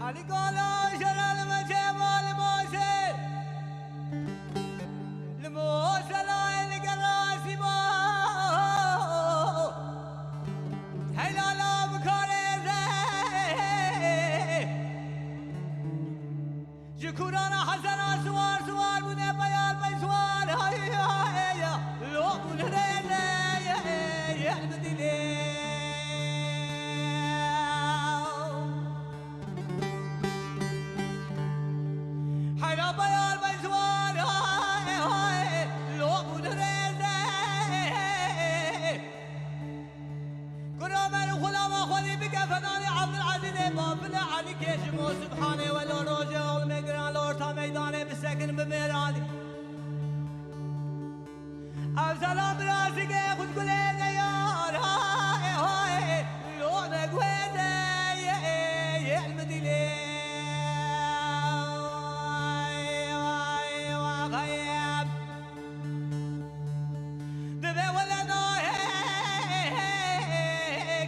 علی قالا شرال مجمال موسى الموسى لا القراسي ما هلا لا بكارزه جكورانا حسنا سوار سوار بوده بيال بي سوار هاي هاي لو بوده يا المدينه علي كشمو سبحانه ولا روجه والمقران لورتا ميدانه بسكن بميراني أفزلام براسك خد قليل يار هاي هاي لونك ويدا يا المدينة وغيب دبي ولا ناهي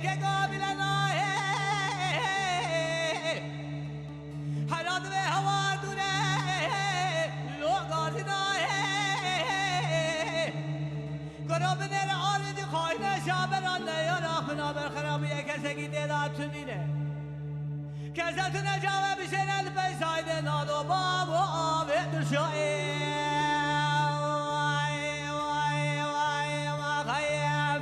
كقابل ناهي حراد به هوا دونه لو قاتنا قرب در آلدی خواهی شابران نیارا خنا بر خرابی کسی دیداد تنینه کسی تو نجاوه بشن البی سایده نادو باب و آبه درشایی وای وای وای خیب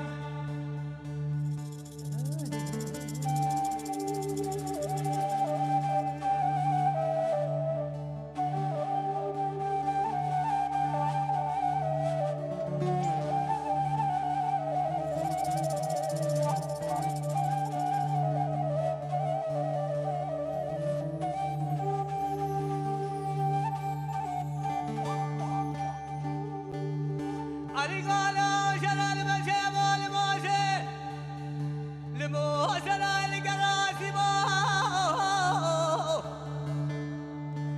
علی قالا شرال مجمال موسى لموسى القراسي ما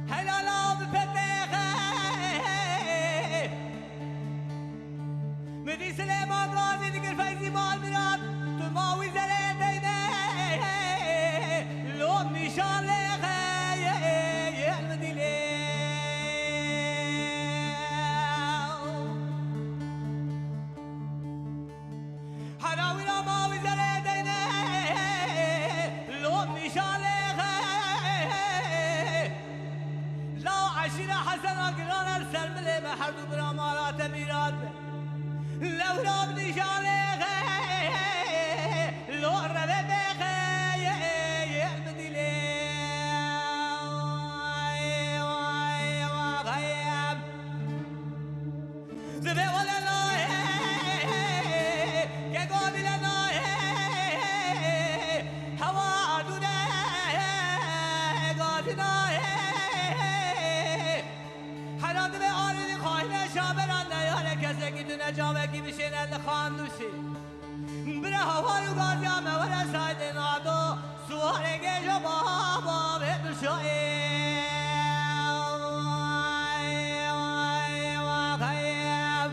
هلا لا بفتخه مدي سليمان غازي ذكر فايزي مال مراد تماوي زريتينه لو نشان لخه يا المدينه حراوينا ما وزره دينه لو نشاله لا عشيره حسنا قران ارسل مله محرد برامارات ميراد لو راب نشاله لو ربه بخه يا المدينه واي غيب زبي ولا لا حراد به آردی خواهی شابران نیاره کسی که تو نجامه کی بشین ال خاندوشی بره هوای و گازیامه و رساید نادو سواره گیجو بابا به دوشایی وای خیب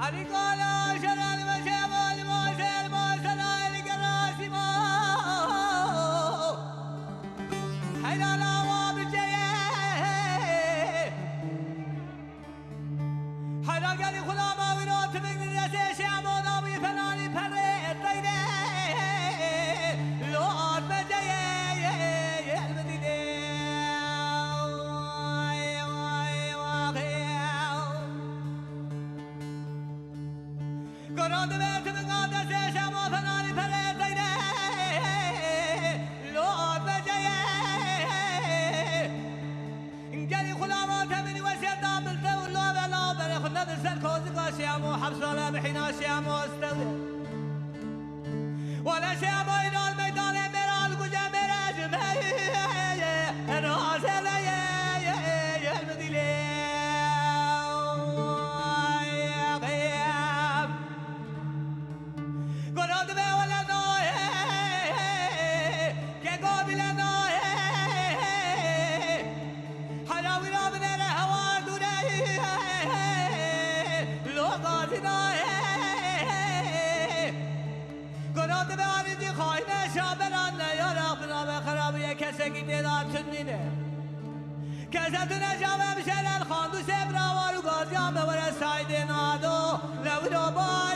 علی قالا شرال مجمال موسى الموسى لا القراسي ما هلا لا وابجيه هلا قالي خلاما ونوت من رسي شامونا ويفناني فريت طينه لو عاد بجيه المدينه قرآن بيت من قادة شما فناني فريد دينه لو عاد بجيه انقلي خلامات من راده به آریدی خواهینه شابران نیارا بنام خرابی کسی گیده داتونینه کساتون جامعه بشرن خاندو سبرا وارو گازیان ببره سایده نادو لودو بای